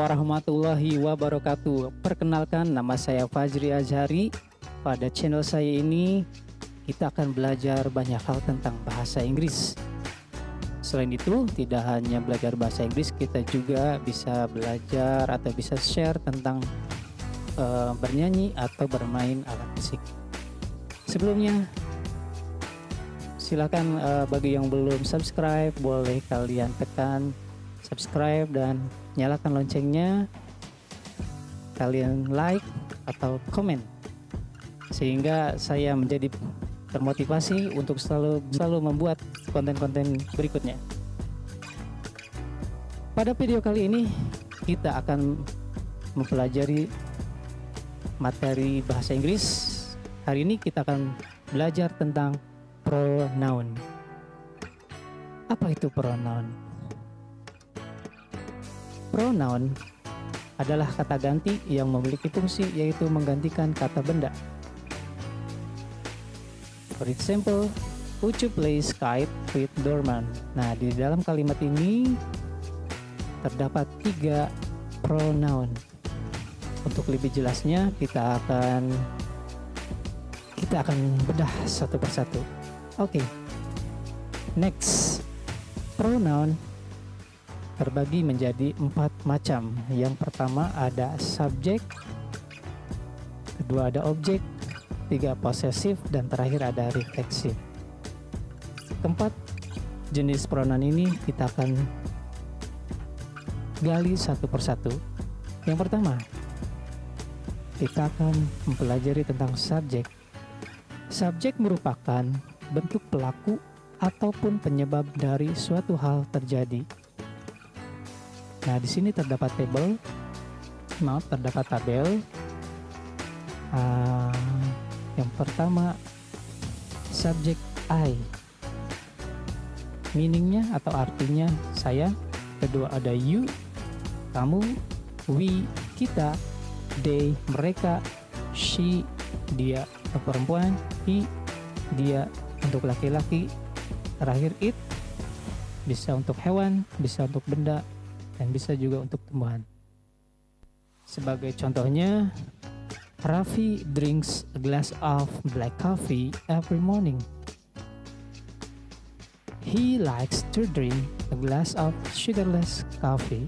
warahmatullahi wabarakatuh. Perkenalkan, nama saya Fajri Azhari. Pada channel saya ini kita akan belajar banyak hal tentang bahasa Inggris. Selain itu, tidak hanya belajar bahasa Inggris, kita juga bisa belajar atau bisa share tentang bernyanyi atau bermain alat musik. Sebelumnya, silakan bagi yang belum subscribe, boleh kalian tekan subscribe dan nyalakan loncengnya, kalian like atau komen sehingga saya menjadi termotivasi untuk selalu membuat konten-konten berikutnya. Pada video kali ini kita akan mempelajari materi bahasa Inggris. Hari ini kita akan belajar tentang pronoun. Apa itu pronoun? Pronoun adalah kata ganti yang memiliki fungsi yaitu menggantikan kata benda. For example, Ucu plays kite with Dorman. Nah, di dalam kalimat ini terdapat 3 pronoun. Untuk lebih jelasnya kita akan bedah satu persatu. Oke. Next, pronoun terbagi menjadi 4 macam. Yang pertama ada subjek, kedua ada objek, 3 posesif, dan terakhir ada refleksif. Keempat jenis pronoun ini kita akan gali satu persatu. Yang pertama, kita akan mempelajari tentang subjek. Subjek merupakan bentuk pelaku ataupun penyebab dari suatu hal terjadi. Nah, di sini terdapat tabel. Terdapat tabel. Yang pertama, subjek I. Meaningnya atau artinya saya. Kedua ada you, kamu. We, kita. They, mereka. She, dia untuk perempuan. He, dia untuk laki-laki. Terakhir it, bisa untuk hewan, bisa untuk benda, dan bisa juga untuk tumbuhan. Sebagai contohnya, Raffi drinks a glass of black coffee every morning. He likes to drink a glass of sugarless coffee.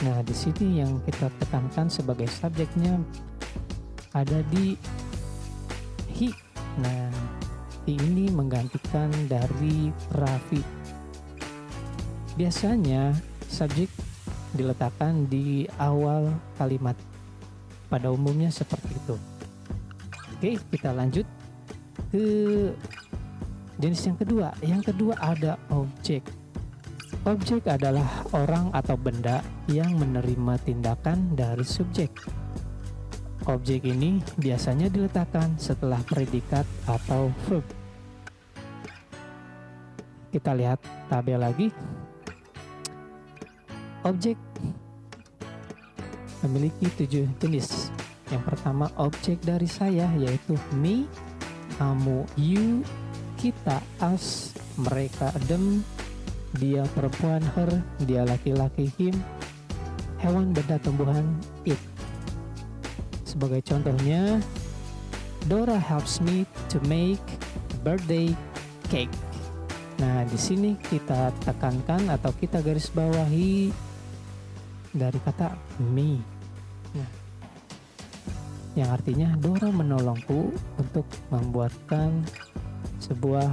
Nah, di sini yang kita tekankan sebagai subjeknya ada di he. Nah, he ini menggantikan dari Raffi. Biasanya subjek diletakkan di awal kalimat. Pada umumnya seperti itu. Oke, kita lanjut ke jenis yang kedua. Yang kedua ada objek. Objek adalah orang atau benda yang menerima tindakan dari subjek. Objek ini biasanya diletakkan setelah predikat atau verb. Kita lihat tabel lagi. Objek memiliki 7 jenis. Yang pertama objek dari saya yaitu me, kamu you, kita us, mereka them, dia perempuan her, dia laki-laki him, hewan benda tumbuhan it. Sebagai contohnya, Dora helps me to make birthday cake. Nah, di sini kita tekankan atau kita garis bawahi dari kata me. Nah, yang artinya Dora menolongku untuk membuatkan sebuah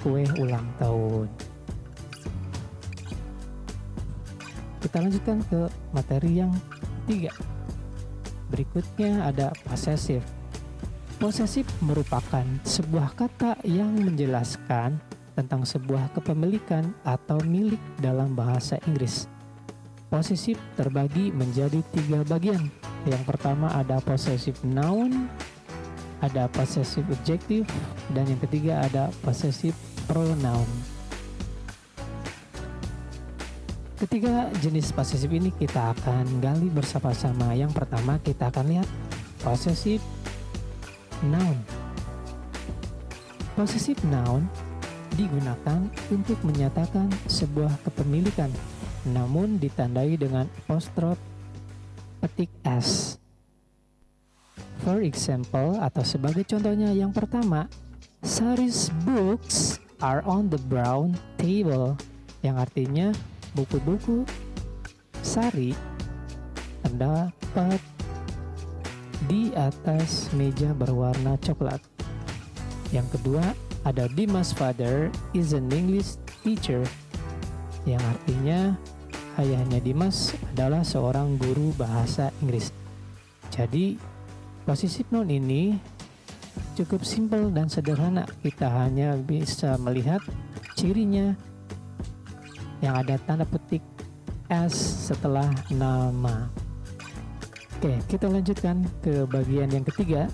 kue ulang tahun. Kita lanjutkan ke materi yang 3. Berikutnya ada possessive. Possessive merupakan sebuah kata yang menjelaskan tentang sebuah kepemilikan atau milik dalam bahasa Inggris. Possessive terbagi menjadi 3 bagian. Yang pertama ada possessive noun, ada possessive adjective, dan yang ketiga ada possessive pronoun. Ketiga jenis possessive ini kita akan gali bersama-sama. Yang pertama kita akan lihat possessive noun. Possessive noun digunakan untuk menyatakan sebuah kepemilikan, namun ditandai dengan apostrof petik S. For example, atau sebagai contohnya yang pertama, Sari's books are on the brown table, yang artinya buku-buku Sari terdapat di atas meja berwarna coklat. Yang kedua, ada Dimas' father is an English teacher, yang artinya ayahnya Dimas adalah seorang guru bahasa Inggris. Jadi, posisi noun ini cukup simpel dan sederhana. Kita hanya bisa melihat cirinya yang ada tanda petik S setelah nama. Oke, kita lanjutkan ke bagian yang ketiga.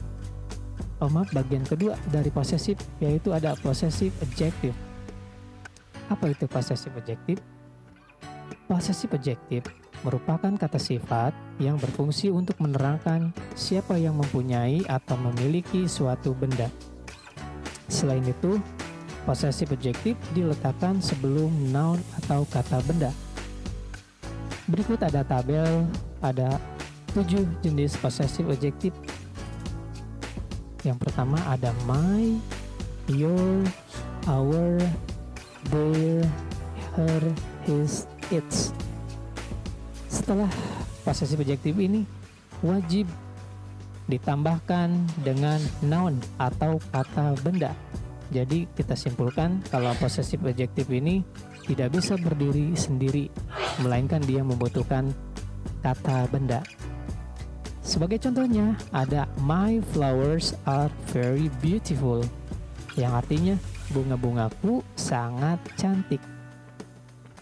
Bagian kedua dari possessive, yaitu ada possessive adjective. Apa itu possessive adjective? Possessive adjective merupakan kata sifat yang berfungsi untuk menerangkan siapa yang mempunyai atau memiliki suatu benda. Selain itu, possessive adjective diletakkan sebelum noun atau kata benda. Berikut ada tabel, ada 7 jenis possessive adjective. Yang pertama ada my, your, our, their, her, his, its. Setelah possessive adjective ini wajib ditambahkan dengan noun atau kata benda. Jadi kita simpulkan kalau possessive adjective ini tidak bisa berdiri sendiri, melainkan dia membutuhkan kata benda. Sebagai contohnya ada my flowers are very beautiful, yang artinya bunga-bungaku sangat cantik.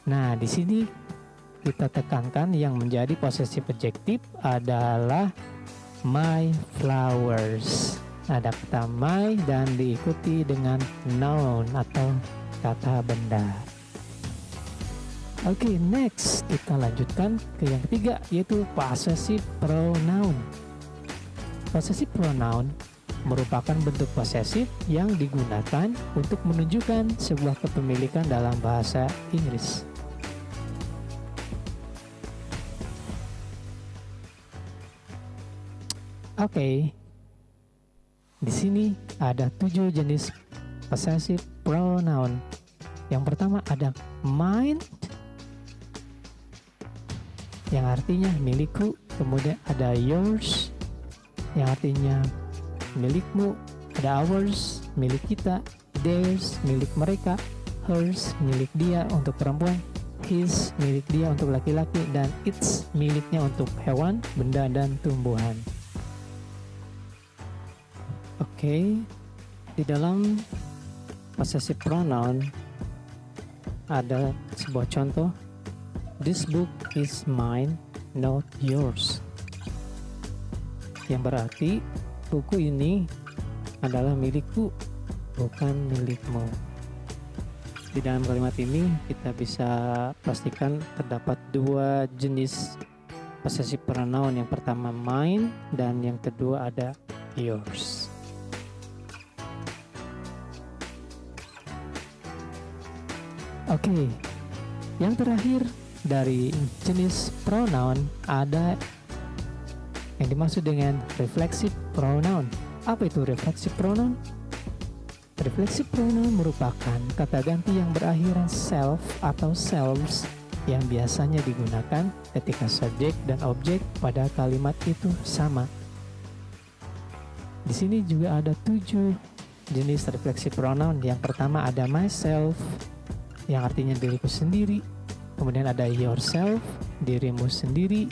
Nah, di sini kita tekankan yang menjadi possessive adjective adalah my flowers. Ada kata my dan diikuti dengan noun atau kata benda. Oke, next kita lanjutkan ke yang ketiga, yaitu possessive pronoun. Possessive pronoun merupakan bentuk posesif yang digunakan untuk menunjukkan sebuah kepemilikan dalam bahasa Inggris. Oke, di sini ada 7 jenis possessive pronoun. Yang pertama ada mine, yang artinya milikku. Kemudian ada yours, yang artinya milikmu. Ada ours, milik kita. Theirs, milik mereka. Hers, milik dia untuk perempuan. His, milik dia untuk laki-laki. Dan its, miliknya untuk hewan, benda, dan tumbuhan. Oke, di dalam possessive pronoun ada sebuah contoh. This book is mine, not yours. Yang berarti buku ini adalah milikku, bukan milikmu. Di dalam kalimat ini kita bisa pastikan terdapat 2 jenis possessive pronoun. Yang pertama mine dan yang kedua ada yours. Oke, yang terakhir dari jenis pronoun ada yang dimaksud dengan reflexive pronoun. Apa itu reflexive pronoun? Reflexive pronoun merupakan kata ganti yang berakhiran self atau selves yang biasanya digunakan ketika subjek dan objek pada kalimat itu sama. Di sini juga ada 7 jenis reflexive pronoun. Yang pertama ada myself, yang artinya diriku sendiri. Kemudian ada yourself, dirimu sendiri.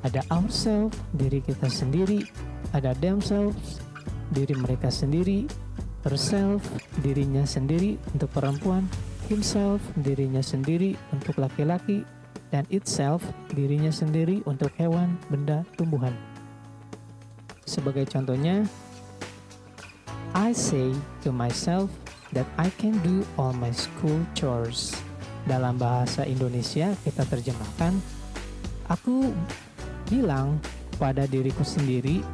Ada ourself, diri kita sendiri. Ada themselves, diri mereka sendiri. Herself, dirinya sendiri untuk perempuan. Himself, dirinya sendiri untuk laki-laki. Dan itself, dirinya sendiri untuk hewan, benda, tumbuhan. Sebagai contohnya, I say to myself that I can do all my school chores. Dalam bahasa Indonesia kita terjemahkan, aku bilang pada diriku sendiri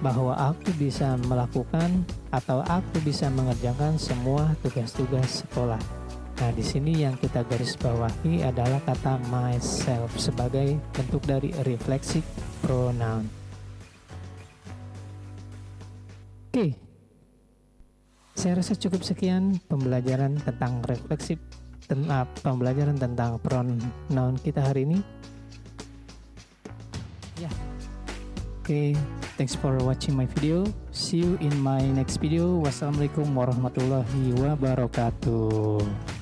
bahwa aku bisa melakukan atau aku bisa mengerjakan semua tugas-tugas sekolah. Nah, di sini yang kita garis bawahi adalah kata myself sebagai bentuk dari reflexive pronoun. Oke, saya rasa cukup sekian pembelajaran tentang refleksif, pembelajaran tentang pronoun kita hari ini. Ya, oke, thanks for watching my video. See you in my next video. Wassalamualaikum warahmatullahi wabarakatuh.